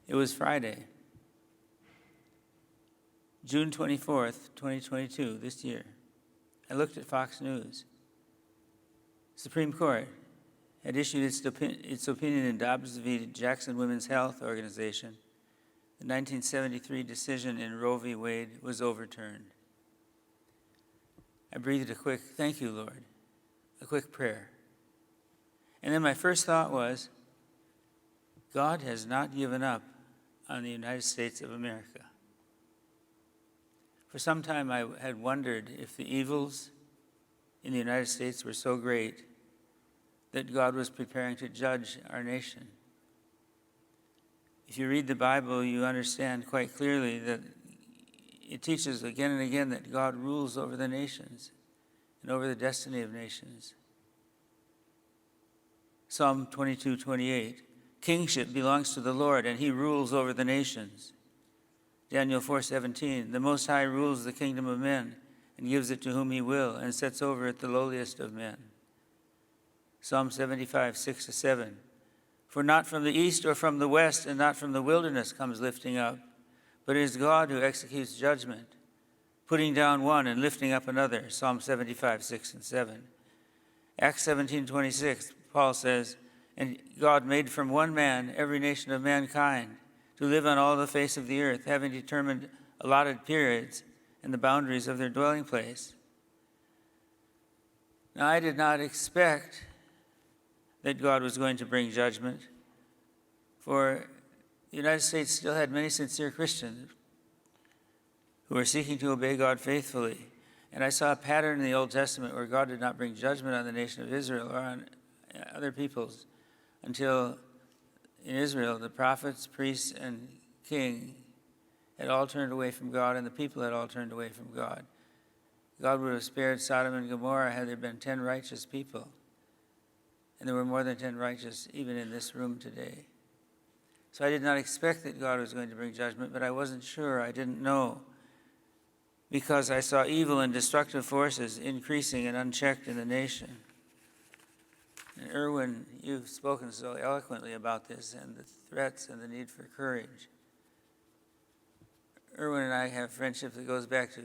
It was Friday, June 24th, 2022, this year. I looked at Fox News. Supreme Court had issued its opinion in Dobbs v. Jackson Women's Health Organization. The 1973 decision in Roe v. Wade was overturned. I breathed a quick, "Thank you, Lord," a quick prayer. And then my first thought was, God has not given up on the United States of America. For some time I had wondered if the evils in the United States were so great that God was preparing to judge our nation. If you read the Bible, you understand quite clearly that it teaches again and again that God rules over the nations and over the destiny of nations. Psalm 22:28, kingship belongs to the Lord, and he rules over the nations. Daniel 4:17, the Most High rules the kingdom of men and gives it to whom he will and sets over it the lowliest of men. Psalm 75:6-7, for not from the east or from the west and not from the wilderness comes lifting up, but it is God who executes judgment, putting down one and lifting up another. Psalm 75:6-7. Acts 17:26, Paul says, and God made from one man every nation of mankind to live on all the face of the earth, having determined allotted periods and the boundaries of their dwelling place. Now, I did not expect that God was going to bring judgment, for the United States still had many sincere Christians who were seeking to obey God faithfully. And I saw a pattern in the Old Testament where God did not bring judgment on the nation of Israel or on other peoples until in Israel the prophets, priests, and king had all turned away from God, and the people had all turned away from God. God would have spared Sodom and Gomorrah had there been 10 righteous people. And there were more than 10 righteous even in this room today. So I did not expect that God was going to bring judgment, but I wasn't sure. I didn't know, because I saw evil and destructive forces increasing and unchecked in the nation. And Erwin, you've spoken so eloquently about this and the threats and the need for courage. Erwin and I have friendship that goes back to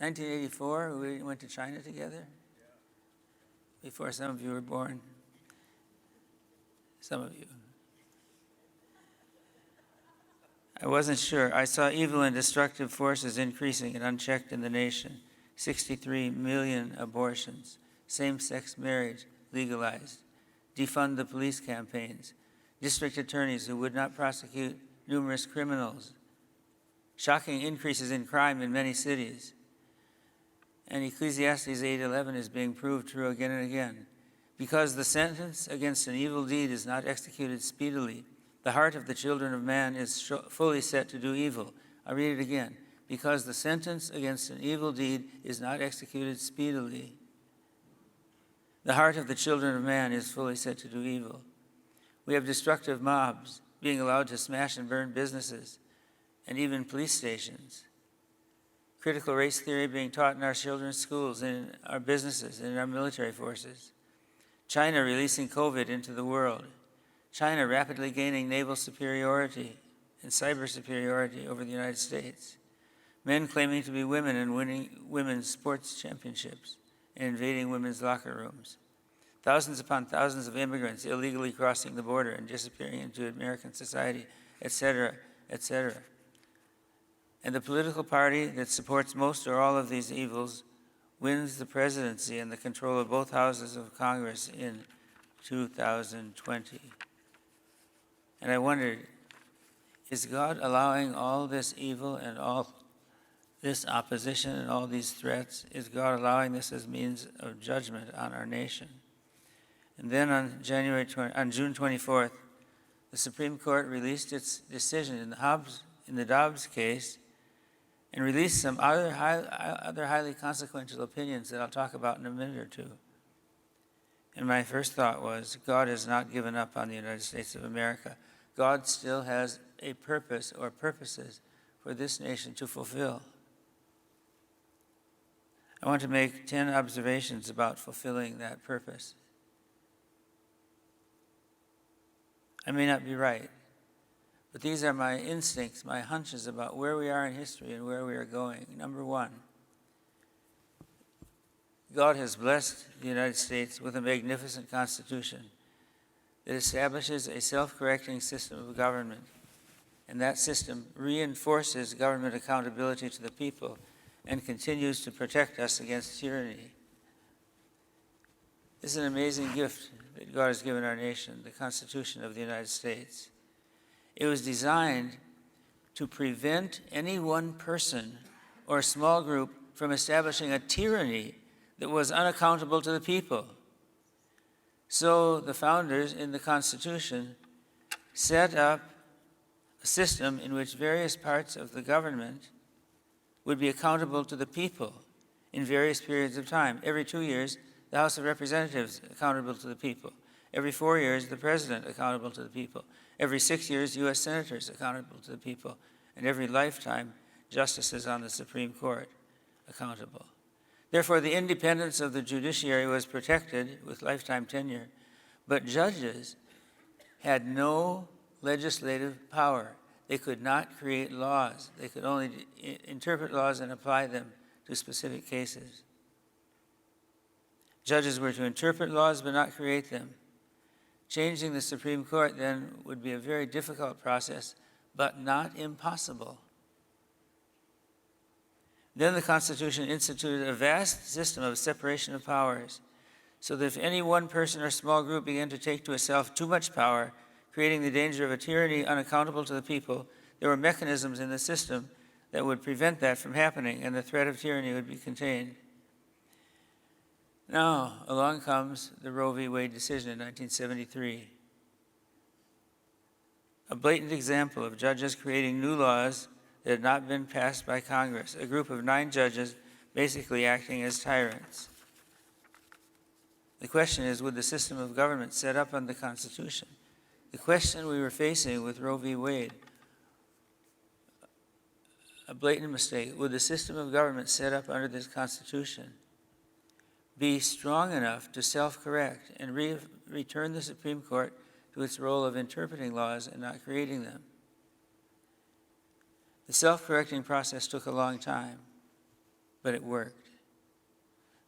1984. We went to China together before some of you were born. Some of you. I wasn't sure. I saw evil and destructive forces increasing and unchecked in the nation. 63 million abortions. Same-sex marriage legalized, defund the police campaigns, district attorneys who would not prosecute numerous criminals, shocking increases in crime in many cities. And Ecclesiastes 8:11 is being proved true again and again. Because the sentence against an evil deed is not executed speedily, the heart of the children of man is fully set to do evil. I'll read it again. Because the sentence against an evil deed is not executed speedily, the heart of the children of man is fully set to do evil. We have destructive mobs being allowed to smash and burn businesses and even police stations. Critical race theory being taught in our children's schools, in our businesses, in our military forces. China releasing COVID into the world. China rapidly gaining naval superiority and cyber superiority over the United States. Men claiming to be women and winning women's sports championships and invading women's locker rooms. Thousands upon thousands of immigrants illegally crossing the border and disappearing into American society, etc., etc. And the political party that supports most or all of these evils wins the presidency and the control of both houses of Congress in 2020. And I wondered, is God allowing all this evil and all this opposition and all these threats? Is God allowing this as means of judgment on our nation? And then on June 24th, the Supreme Court released its decision in the Dobbs case and released some other highly consequential opinions that I'll talk about in a minute or two. And my first thought was, God has not given up on the United States of America. God still has a purpose or purposes for this nation to fulfill. I want to make 10 observations about fulfilling that purpose. I may not be right, But these are my instincts, my hunches about where we are in history and where we are going. Number one, God has blessed the United States with a magnificent Constitution that establishes a self-correcting system of government. And that system reinforces government accountability to the people and continues to protect us against tyranny. This is an amazing gift that God has given our nation, the Constitution of the United States. It was designed to prevent any one person or small group from establishing a tyranny that was unaccountable to the people. So the founders in the Constitution set up a system in which various parts of the government would be accountable to the people in various periods of time. Every 2 years, the House of Representatives accountable to the people. Every 4 years, the President accountable to the people. Every 6 years, U.S. Senators accountable to the people. And every lifetime, justices on the Supreme Court accountable. Therefore, the independence of the judiciary was protected with lifetime tenure, but judges had no legislative power. They could not create laws. They could only interpret laws and apply them to specific cases. Judges were to interpret laws but not create them. Changing the Supreme Court then would be a very difficult process, but not impossible. Then the Constitution instituted a vast system of separation of powers, so that if any one person or small group began to take to itself too much power, creating the danger of a tyranny unaccountable to the people, there were mechanisms in the system that would prevent that from happening, and the threat of tyranny would be contained. Now, along comes the Roe v. Wade decision in 1973. A blatant example of judges creating new laws that had not been passed by Congress, a group of 9 judges basically acting as tyrants. The question is, would the system of government set up on the Constitution? The question we were facing with Roe v. Wade, a blatant mistake, would the system of government set up under this Constitution be strong enough to self-correct and return the Supreme Court to its role of interpreting laws and not creating them? The self-correcting process took a long time, but it worked.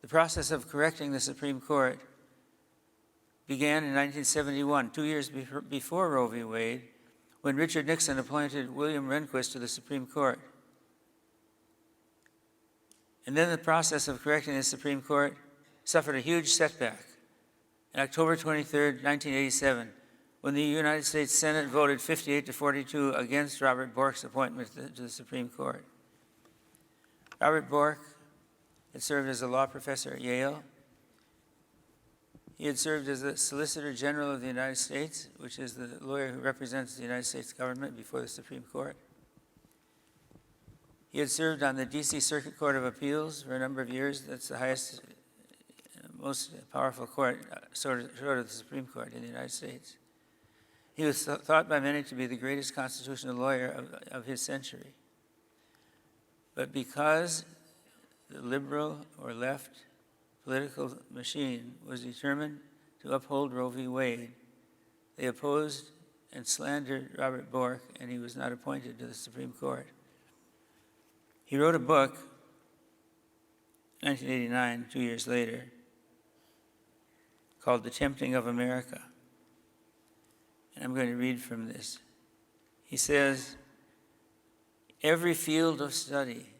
The process of correcting the Supreme Court began in 1971, 2 years before Roe v. Wade, when Richard Nixon appointed William Rehnquist to the Supreme Court. And then the process of correcting the Supreme Court suffered a huge setback. On October 23, 1987, when the United States Senate voted 58-42 against Robert Bork's appointment to the Supreme Court. Robert Bork had served as a law professor at Yale. He had served as the Solicitor General of the United States, which is the lawyer who represents the United States government before the Supreme Court. He had served on the D.C. Circuit Court of Appeals for a number of years. That's the highest, most powerful court, short of the Supreme Court in the United States. He was thought by many to be the greatest constitutional lawyer of his century. But because the liberal or left political machine was determined to uphold Roe v. Wade, they opposed and slandered Robert Bork, and he was not appointed to the Supreme Court. He wrote a book, 1989, 2 years later, called The Tempting of America. And I'm going to read from this. He says, every field of study,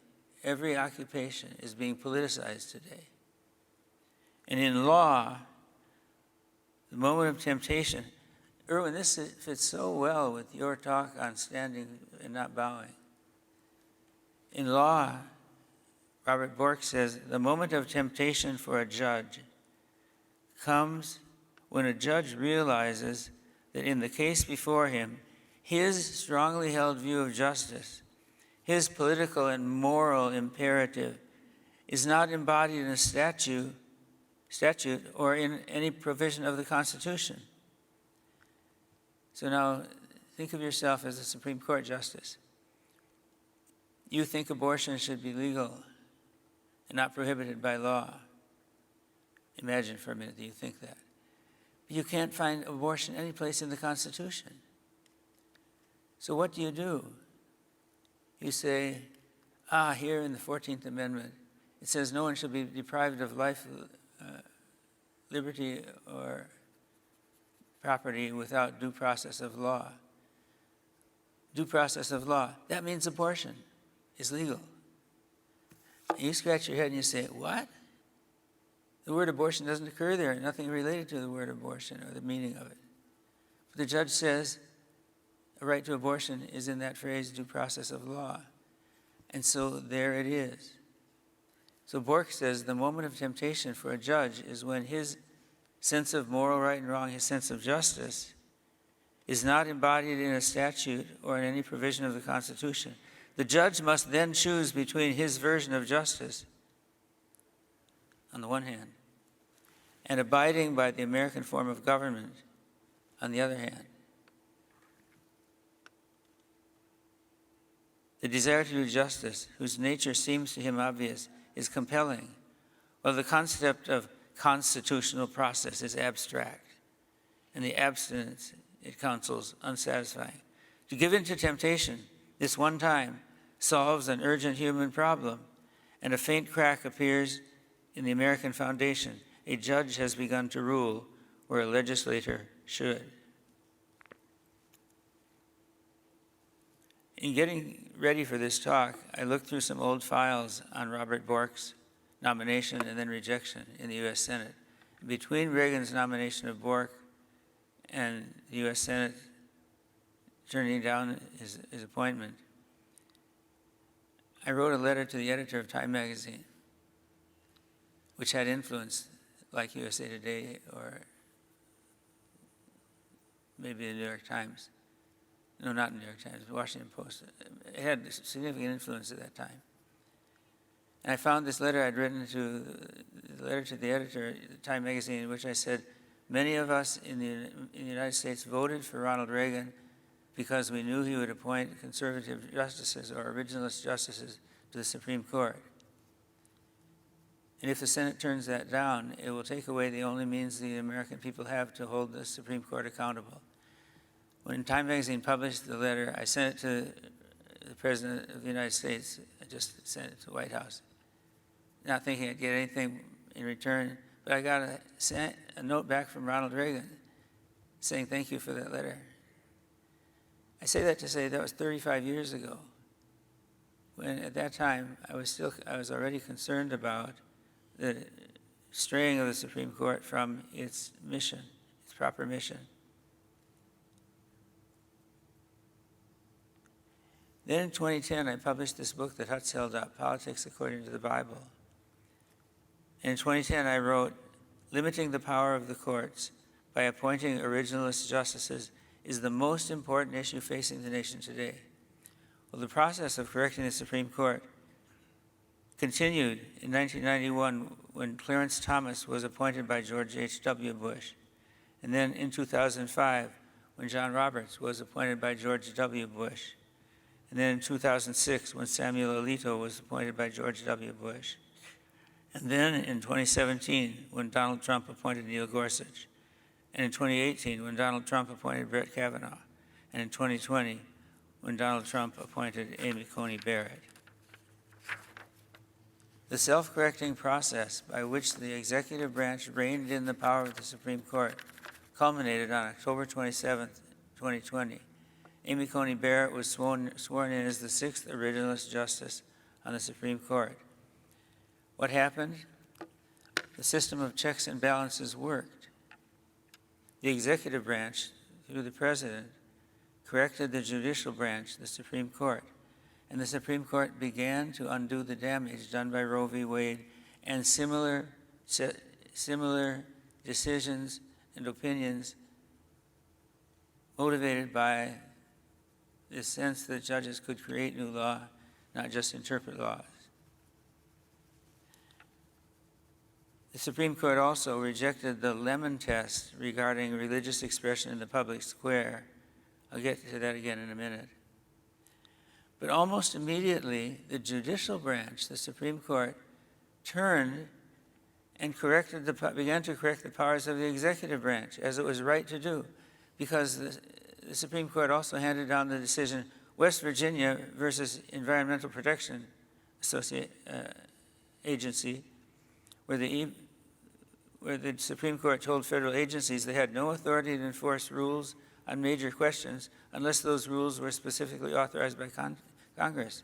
every occupation is being politicized today. And in law, the moment of temptation, Erwin, this fits so well with your talk on standing and not bowing. In law, Robert Bork says, the moment of temptation for a judge comes when a judge realizes that in the case before him, his strongly held view of justice, his political and moral imperative, is not embodied in a statute or in any provision of the Constitution. So now, think of yourself as a Supreme Court justice. You think abortion should be legal and not prohibited by law. Imagine for a minute that you think that. But you can't find abortion any place in the Constitution. So what do? You say, here in the 14th Amendment, it says no one shall be deprived of life, liberty, or property without due process of law. Due process of law, that means abortion is legal. And you scratch your head and you say, what? The word abortion doesn't occur there, nothing related to the word abortion or the meaning of it. But the judge says a right to abortion is in that phrase, due process of law. And so there it is. So Bork says the moment of temptation for a judge is when his sense of moral right and wrong, his sense of justice, is not embodied in a statute or in any provision of the Constitution. The judge must then choose between his version of justice, on the one hand, and abiding by the American form of government, on the other hand. The desire to do justice, whose nature seems to him obvious, is compelling, while the concept of constitutional process is abstract, and the abstinence it counsels unsatisfying. To give in to temptation, this one time, solves an urgent human problem, and a faint crack appears in the American foundation. A judge has begun to rule where a legislator should. In getting ready for this talk, I looked through some old files on Robert Bork's nomination and then rejection in the U.S. Senate. Between Reagan's nomination of Bork and the U.S. Senate turning down his appointment, I wrote a letter to the editor of Time magazine, which had influence like USA Today or maybe the New York Times. No, not the New York Times, the Washington Post. It had significant influence at that time. And I found this letter I'd written to the editor of Time magazine, in which I said, many of us in the United States voted for Ronald Reagan because we knew he would appoint conservative justices or originalist justices to the Supreme Court. And if the Senate turns that down, it will take away the only means the American people have to hold the Supreme Court accountable. When Time magazine published the letter, I sent it to the President of the United States. I just sent it to the White House, not thinking I'd get anything in return. But I got a note back from Ronald Reagan saying thank you for that letter. I say that to say that was 35 years ago, when at that time I was already concerned about the straying of the Supreme Court from its mission, its proper mission. Then in 2010, I published this book that Hutz held up, Politics According to the Bible. And in 2010, I wrote, limiting the power of the courts by appointing originalist justices is the most important issue facing the nation today. Well, the process of correcting the Supreme Court continued in 1991 when Clarence Thomas was appointed by George H.W. Bush, and then in 2005 when John Roberts was appointed by George W. Bush, and then in 2006 when Samuel Alito was appointed by George W. Bush, and then in 2017 when Donald Trump appointed Neil Gorsuch, and in 2018 when Donald Trump appointed Brett Kavanaugh, and in 2020 when Donald Trump appointed Amy Coney Barrett. The self-correcting process by which the executive branch reined in the power of the Supreme Court culminated on October 27, 2020. Amy Coney Barrett was sworn in as the sixth originalist justice on the Supreme Court. What happened? The system of checks and balances worked. The executive branch, through the president, corrected the judicial branch, the Supreme Court, and the Supreme Court began to undo the damage done by Roe v. Wade and similar decisions and opinions motivated by the sense that judges could create new law, not just interpret laws. The Supreme Court also rejected the Lemon test regarding religious expression in the public square. I'll get to that again in a minute. But almost immediately, the judicial branch, the Supreme Court, turned and began to correct the powers of the executive branch, as it was right to do, because the Supreme Court also handed down the decision West Virginia versus Environmental Protection Agency, where the Supreme Court told federal agencies they had no authority to enforce rules on major questions unless those rules were specifically authorized by Congress.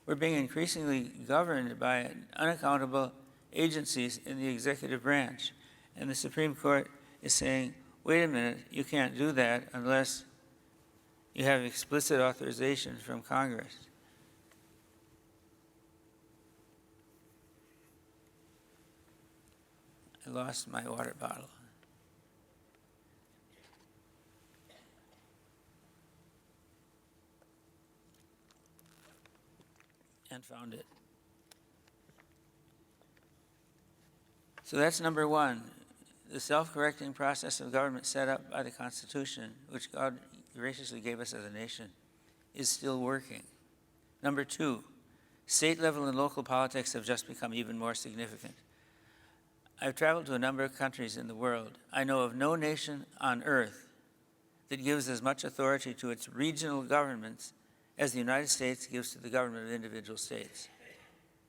We're being increasingly governed by unaccountable agencies in the executive branch. And the Supreme Court is saying, wait a minute, you can't do that unless you have explicit authorization from Congress. I lost my water bottle. And found it. So that's number one, the self-correcting process of government set up by the Constitution, which God graciously gave us as a nation, is still working. Number two, state level and local politics have just become even more significant. I've traveled to a number of countries in the world. I know of no nation on earth that gives as much authority to its regional governments as the United States gives to the government of individual states.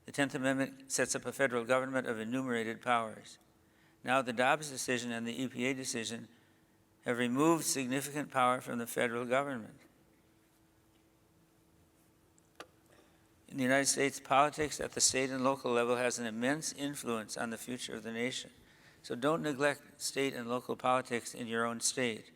The 10th Amendment sets up a federal government of enumerated powers. Now the Dobbs decision and the EPA decision have removed significant power from the federal government. In the United States, politics at the state and local level has an immense influence on the future of the nation. So don't neglect state and local politics in your own state.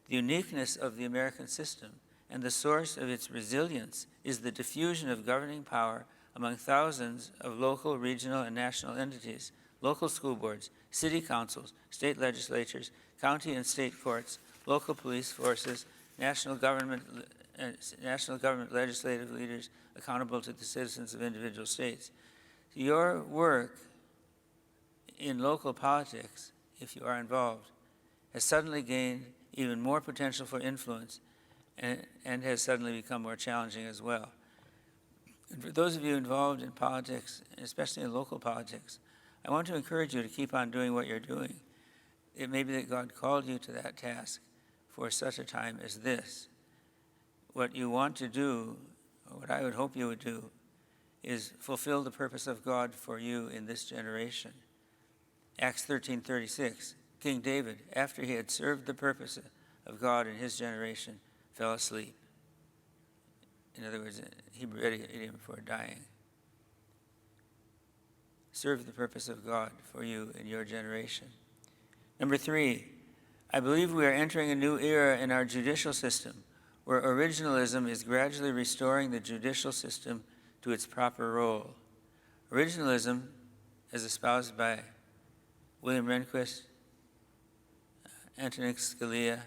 The uniqueness of the American system and the source of its resilience is the diffusion of governing power among thousands of local, regional, and national entities, local school boards, city councils, state legislatures, county and state courts, local police forces, national government legislative leaders accountable to the citizens of individual states. Your work in local politics, if you are involved, has suddenly gained even more potential for influence and has suddenly become more challenging as well. And for those of you involved in politics, especially in local politics, I want to encourage you to keep on doing what you're doing. It may be that God called you to that task for such a time as this. What you want to do, or what I would hope you would do, is fulfill the purpose of God for you in this generation. Acts 13:36, King David, after he had served the purpose of God in his generation, fell asleep. In other words, Hebrew idiom for dying. Serve the purpose of God for you in your generation. Number three, I believe we are entering a new era in our judicial system where originalism is gradually restoring the judicial system to its proper role. Originalism, as espoused by William Rehnquist, Antonin Scalia,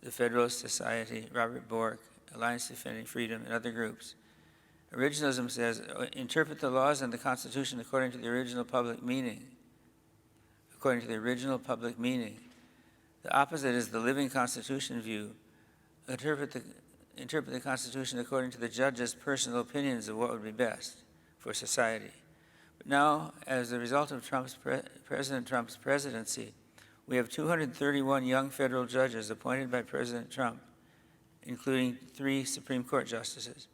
the Federalist Society, Robert Bork, Alliance Defending Freedom, and other groups. Originalism says, interpret the laws and the Constitution according to the original public meaning. According to the original public meaning. The opposite is the living Constitution view. Interpret the Constitution according to the judge's personal opinions of what would be best for society. But now, as a result of President Trump's presidency, we have 231 young federal judges appointed by President Trump, including 3 Supreme Court justices.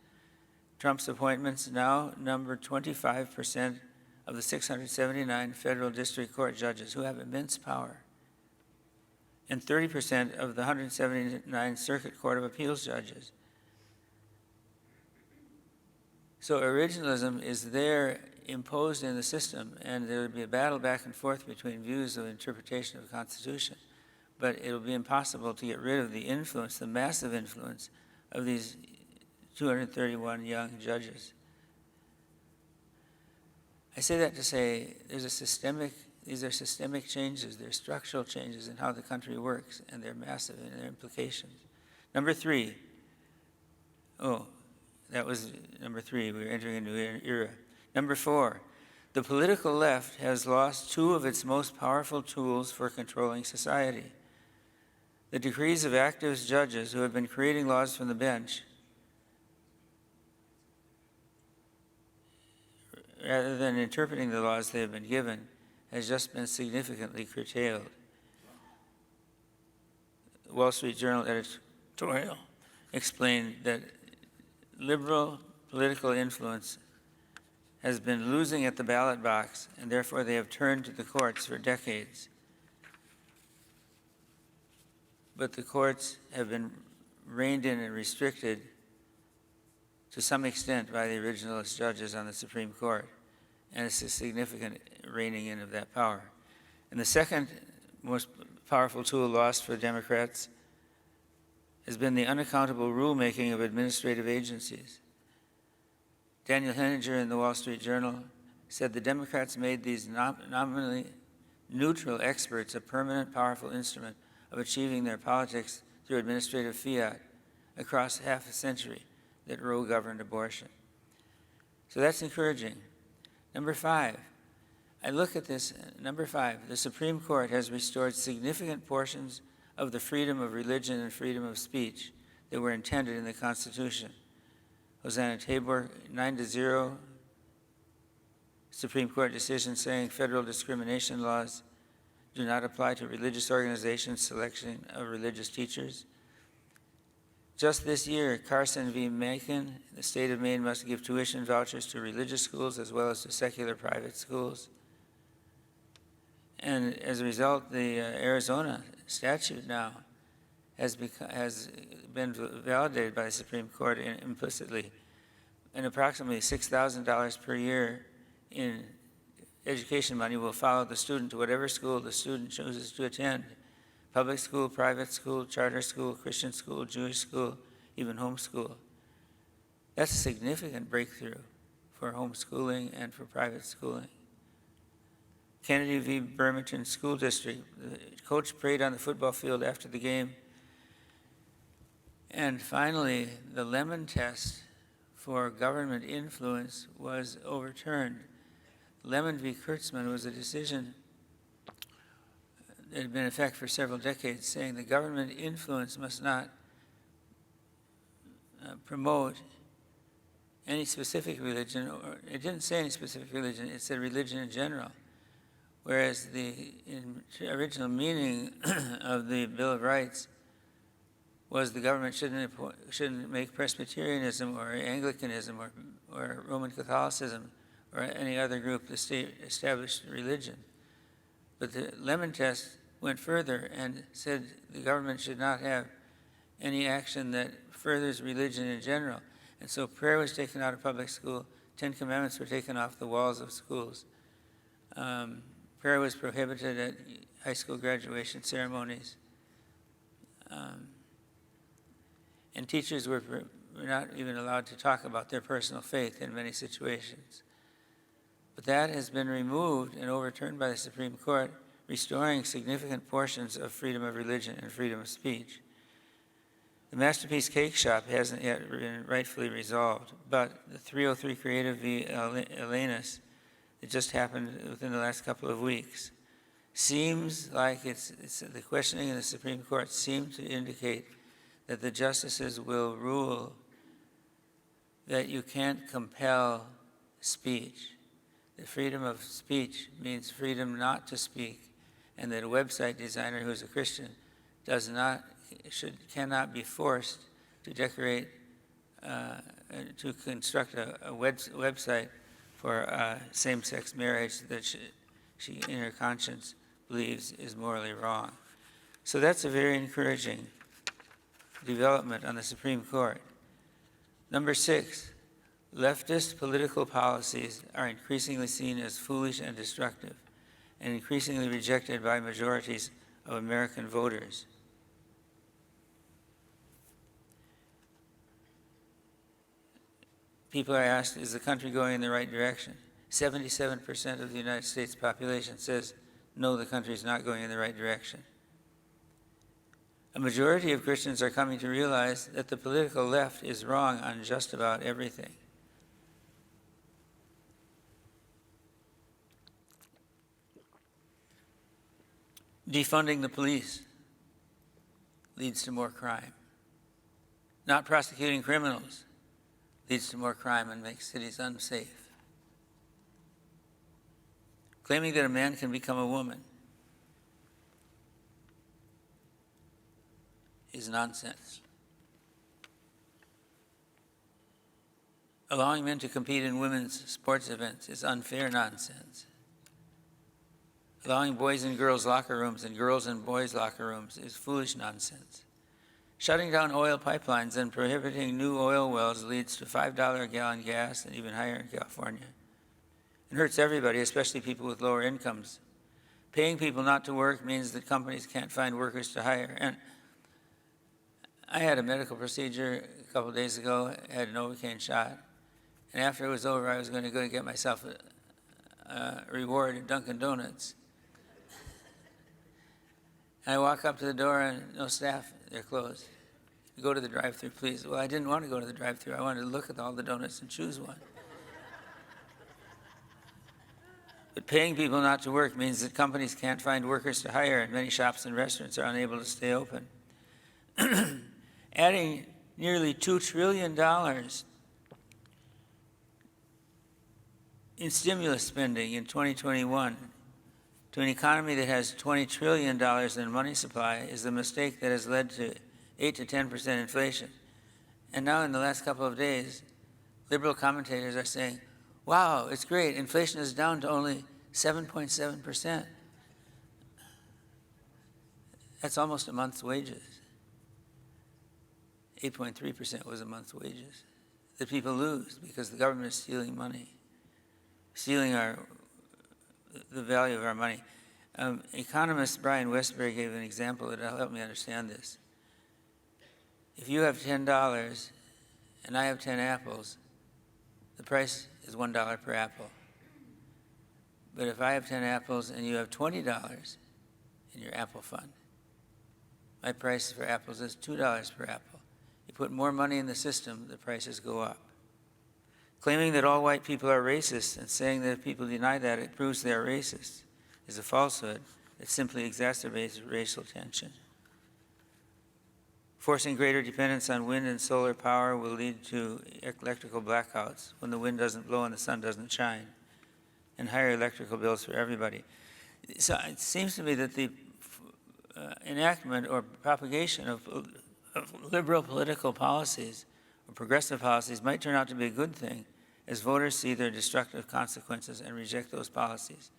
Trump's appointments now number 25% of the 679 federal district court judges, who have immense power, and 30% of the 179 Circuit Court of Appeals judges. So originalism is there imposed in the system, and there will be a battle back and forth between views of interpretation of the Constitution. But it will be impossible to get rid of the influence, the massive influence of these 231 young judges. I say that to say these are systemic changes, they're structural changes in how the country works, and they're massive in their implications. Number three, that was number 3, we were entering a new era. Number 4, the political left has lost 2 of its most powerful tools for controlling society. The decrees of activist judges who have been creating laws from the bench, rather than interpreting the laws they have been given, has just been significantly curtailed. Wall Street Journal editorial explained that liberal political influence has been losing at the ballot box, and therefore they have turned to the courts for decades. But the courts have been reined in and restricted to some extent by the originalist judges on the Supreme Court, and it's a significant reining in of that power. And the second most powerful tool lost for Democrats has been the unaccountable rulemaking of administrative agencies. Daniel Henninger in the Wall Street Journal said the Democrats made these nominally neutral experts a permanent, powerful instrument of achieving their politics through administrative fiat across half a century that Roe governed abortion. So that's encouraging. Number 5, I look at this, number 5, the Supreme Court has restored significant portions of the freedom of religion and freedom of speech that were intended in the Constitution. Hosanna Tabor, 9-0, Supreme Court decision saying federal discrimination laws do not apply to religious organizations' selection of religious teachers. Just this year, Carson v. Macon, the state of Maine must give tuition vouchers to religious schools as well as to secular private schools. And as a result, the Arizona statute now has been validated by the Supreme Court implicitly, and approximately $6,000 per year in education money will follow the student to whatever school the student chooses to attend: public school, private school, charter school, Christian school, Jewish school, even homeschool. That's a significant breakthrough for homeschooling and for private schooling. Kennedy v. Bremerton School District, the coach prayed on the football field after the game. And finally, the Lemon test for government influence was overturned. Lemon v. Kurtzman was a decision that had been in effect for several decades, saying the government influence must not promote any specific religion, or it didn't say any specific religion, it said religion in general. Whereas the original meaning of the Bill of Rights was the government shouldn't make Presbyterianism or Anglicanism or Roman Catholicism or any other group the state established religion. But the Lemon test went further and said the government should not have any action that furthers religion in general. And so prayer was taken out of public school, 10 Commandments were taken off the walls of schools. Prayer was prohibited at high school graduation ceremonies. And teachers were not even allowed to talk about their personal faith in many situations. But that has been removed and overturned by the Supreme Court, restoring significant portions of freedom of religion and freedom of speech. The Masterpiece Cake Shop hasn't yet been rightfully resolved, but the 303 Creative v. Elenis, it just happened within the last couple of weeks, seems like the questioning in the Supreme Court seemed to indicate that the justices will rule that you can't compel speech. The freedom of speech means freedom not to speak, and that a website designer who's a Christian cannot be forced to decorate, to construct a website for same-sex marriage that she, in her conscience, believes is morally wrong. So that's a very encouraging development on the Supreme Court. Number 6, leftist political policies are increasingly seen as foolish and destructive, and increasingly rejected by majorities of American voters. People are asked, is the country going in the right direction? 77% of the United States population says, no, the country is not going in the right direction. A majority of Christians are coming to realize that the political left is wrong on just about everything. Defunding the police leads to more crime. Not prosecuting criminals leads to more crime and makes cities unsafe. Claiming that a man can become a woman is nonsense. Allowing men to compete in women's sports events is unfair nonsense. Allowing boys in girls' locker rooms and girls in boys' locker rooms is foolish nonsense. Shutting down oil pipelines and prohibiting new oil wells leads to $5 a gallon gas and even higher in California. It hurts everybody, especially people with lower incomes. Paying people not to work means that companies can't find workers to hire. And I had a medical procedure a couple of days ago, I had an Novocaine shot. And after it was over, I was going to go and get myself a reward at Dunkin' Donuts. And I walk up to the door and no staff, they're closed. Go to the drive-thru, please. Well, I didn't want to go to the drive-thru. I wanted to look at all the donuts and choose one. But paying people not to work means that companies can't find workers to hire, and many shops and restaurants are unable to stay open. Adding nearly $2 trillion in stimulus spending in 2021 to an economy that has $20 trillion in money supply is a mistake that has led to 8 to 10% inflation. And now in the last couple of days, liberal commentators are saying, wow, it's great, inflation is down to only 7.7%. That's almost a month's wages. 8.3% was a month's wages that people lose because the government is stealing money, stealing the value of our money. Economist Brian Westbury gave an example that will help me understand this. If you have $10 and I have 10 apples, the price is $1 per apple. But if I have 10 apples and you have $20 in your apple fund, my price for apples is $2 per apple. You put more money in the system, the prices go up. Claiming that all white people are racist and saying that if people deny that, it proves they are racist is a falsehood that simply exacerbates racial tension. Forcing greater dependence on wind and solar power will lead to electrical blackouts when the wind doesn't blow and the sun doesn't shine, and higher electrical bills for everybody. So it seems to me that the enactment or propagation of liberal political policies or progressive policies might turn out to be a good thing as voters see their destructive consequences and reject those policies.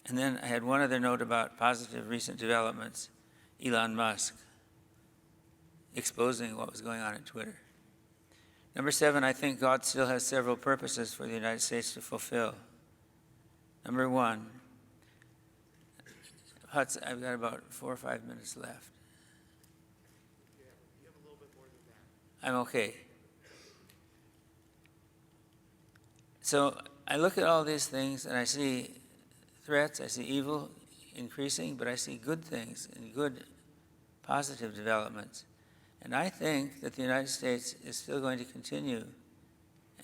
And then I had one other note about positive recent developments. Elon Musk exposing what was going on at Twitter. Number 7, I think God still has several purposes for the United States to fulfill. Number 1, Hudson, I've got about 4 or 5 minutes left. You have a little bit more than that. I'm okay. So I look at all these things and I see threats, I see evil increasing, but I see good things and good positive developments. And I think that the United States is still going to continue,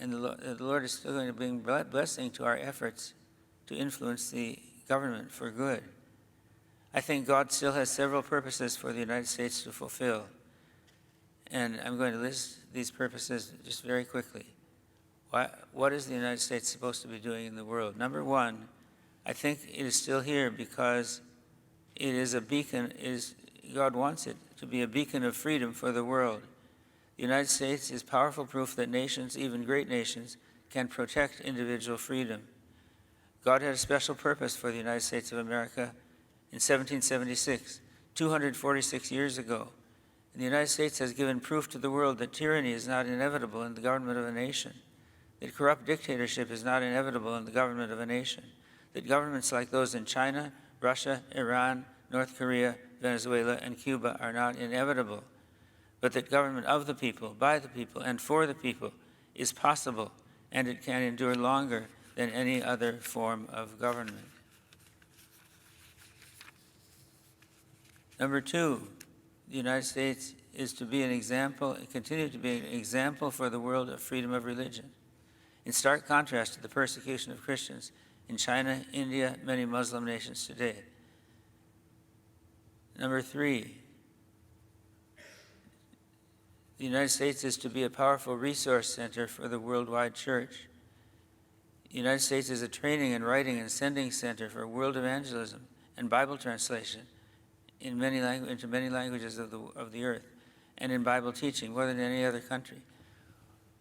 and the Lord is still going to bring blessing to our efforts to influence the government for good. I think God still has several purposes for the United States to fulfill. And I'm going to list these purposes just very quickly. What is the United States supposed to be doing in the world? Number 1, I think it is still here because it is a beacon, God wants it to be a beacon of freedom for the world. The United States is powerful proof that nations, even great nations, can protect individual freedom. God had a special purpose for the United States of America in 1776, 246 years ago. And the United States has given proof to the world that tyranny is not inevitable in the government of a nation, that corrupt dictatorship is not inevitable in the government of a nation, that governments like those in China, Russia, Iran, North Korea, Venezuela, and Cuba are not inevitable, but that government of the people, by the people, and for the people is possible, and it can endure longer than any other form of government. Number 2, the United States is to be an example, and continue to be an example for the world of freedom of religion, in stark contrast to the persecution of Christians in China, India, many Muslim nations today. Number 3, the United States is to be a powerful resource center for the worldwide church. The United States is a training and writing and sending center for world evangelism and Bible translation into many languages of the earth, and in Bible teaching more than any other country.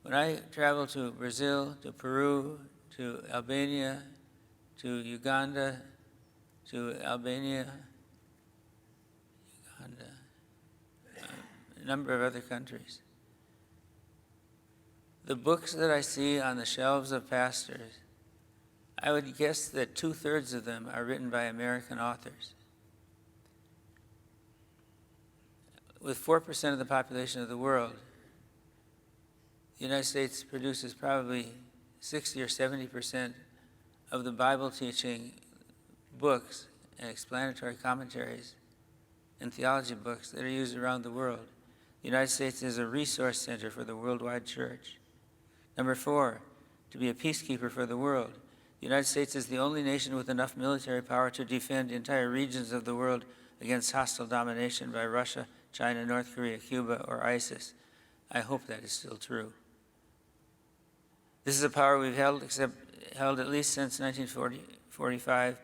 When I travel to Brazil, to Peru, to Albania, to Uganda, a number of other countries, the books that I see on the shelves of pastors, I would guess that 2/3 of them are written by American authors. With 4% of the population of the world, the United States produces probably 60 or 70% of the Bible teaching books and explanatory commentaries and theology books that are used around the world. The United States is a resource center for the worldwide church. Number 4, to be a peacekeeper for the world. The United States is the only nation with enough military power to defend entire regions of the world against hostile domination by Russia, China, North Korea, Cuba, or ISIS. I hope that is still true. This is a power we've held at least since 1945,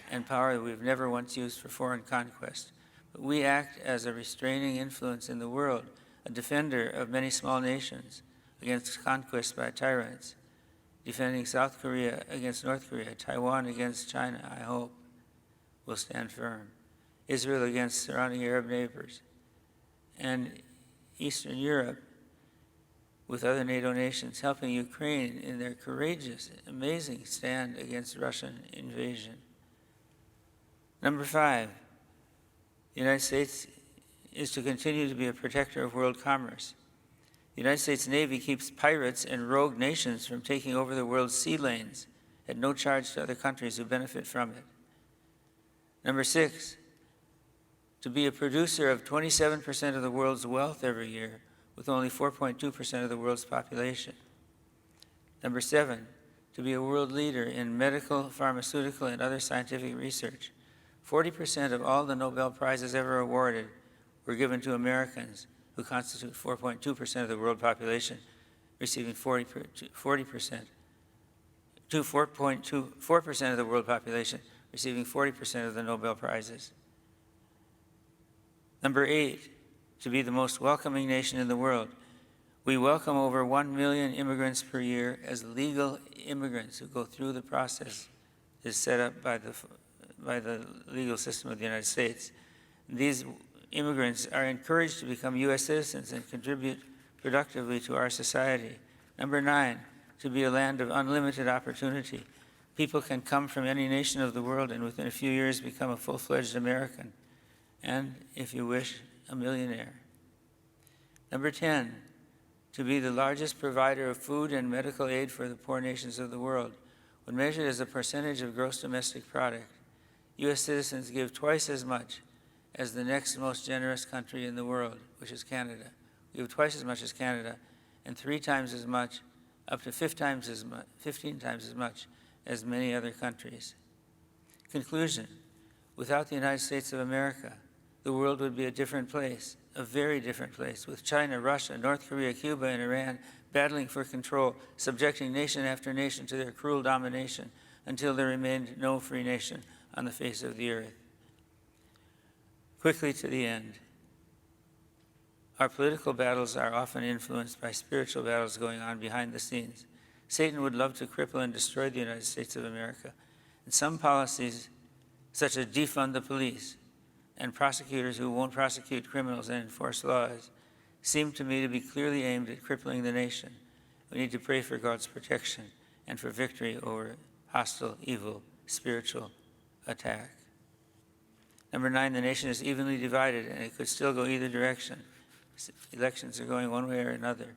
and power that we've never once used for foreign conquest. But we act as a restraining influence in the world, a defender of many small nations against conquest by tyrants, defending South Korea against North Korea, Taiwan against China, I hope, will stand firm, Israel against surrounding Arab neighbors, and Eastern Europe with other NATO nations, helping Ukraine in their courageous, amazing stand against Russian invasion. Number 5, the United States is to continue to be a protector of world commerce. The United States Navy keeps pirates and rogue nations from taking over the world's sea lanes at no charge to other countries who benefit from it. Number 6, to be a producer of 27% of the world's wealth every year, with only 4.2% of the world's population. Number 7, to be a world leader in medical, pharmaceutical, and other scientific research. 40% of all the Nobel Prizes ever awarded were given to Americans, who constitute 4.2% of the world population, receiving 4% of the world population, receiving 40% of the Nobel Prizes. Number 8, to be the most welcoming nation in the world. We welcome over 1 million immigrants per year as legal immigrants who go through the process that is set up by the legal system of the United States. These immigrants are encouraged to become U.S. citizens and contribute productively to our society. Number 9, to be a land of unlimited opportunity. People can come from any nation of the world and within a few years become a full-fledged American, and, if you wish, a millionaire. Number 10, to be the largest provider of food and medical aid for the poor nations of the world. When measured as a percentage of gross domestic product, U.S. citizens give twice as much as the next most generous country in the world, which is Canada. We give twice as much as Canada, and 3 times as much, up to 15 times as much as many other countries. Conclusion: without the United States of America, the world would be a different place, a very different place, with China, Russia, North Korea, Cuba, and Iran battling for control, subjecting nation after nation to their cruel domination until there remained no free nation on the face of the earth. Quickly to the end. Our political battles are often influenced by spiritual battles going on behind the scenes. Satan would love to cripple and destroy the United States of America. And some policies, such as defund the police and prosecutors who won't prosecute criminals and enforce laws, seem to me to be clearly aimed at crippling the nation. We need to pray for God's protection and for victory over hostile, evil, spiritual attack. Number 9, the nation is evenly divided, and it could still go either direction. Elections are going one way or another,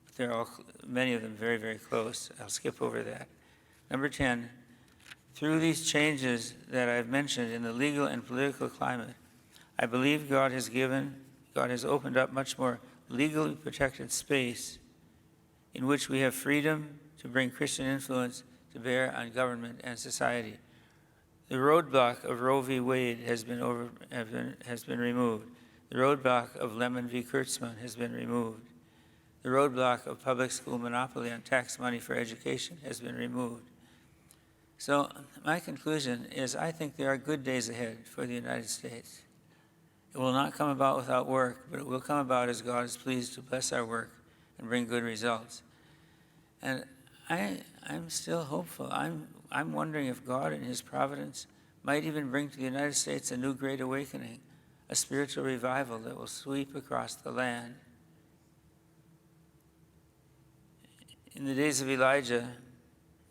but they're all, many of them, very, very close. I'll skip over that. Number 10, through these changes that I've mentioned in the legal and political climate, I believe God has opened up much more legally protected space in which we have freedom to bring Christian influence to bear on government and society. The roadblock of Roe v. Wade has been removed. The roadblock of Lemon v. Kurtzman has been removed. The roadblock of public school monopoly on tax money for education has been removed. So my conclusion is I think there are good days ahead for the United States. It will not come about without work, but it will come about as God is pleased to bless our work and bring good results. And I'm still hopeful. I'm wondering if God in his providence might even bring to the United States a new great awakening, a spiritual revival that will sweep across the land. In the days of Elijah,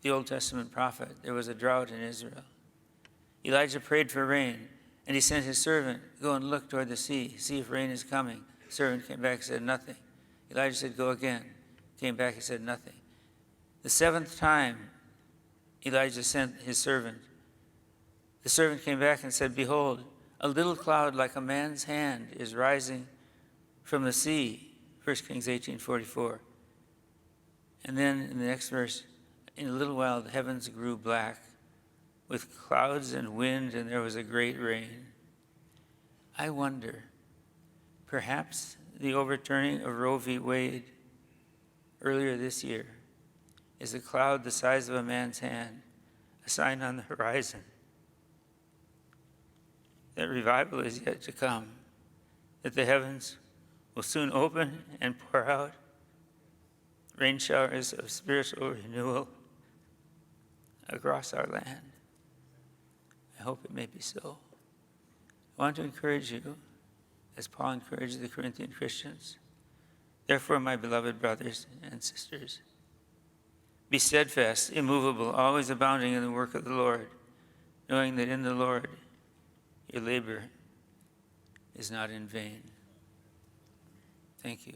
the Old Testament prophet, there was a drought in Israel. Elijah prayed for rain, and he sent his servant, go and look toward the sea, see if rain is coming. The servant came back and said, nothing. Elijah said, go again. Came back and said, nothing. The seventh time, Elijah sent his servant. The servant came back and said, behold, a little cloud like a man's hand is rising from the sea. 1 Kings 18:44. And then in the next verse, in a little while the heavens grew black with clouds and wind, and there was a great rain. I wonder, perhaps the overturning of Roe v. Wade earlier this year is a cloud the size of a man's hand, a sign on the horizon that revival is yet to come, that the heavens will soon open and pour out rain showers of spiritual renewal across our land. I hope it may be so. I want to encourage you, as Paul encouraged the Corinthian Christians. Therefore, my beloved brothers and sisters, be steadfast, immovable, always abounding in the work of the Lord, knowing that in the Lord your labor is not in vain. Thank you.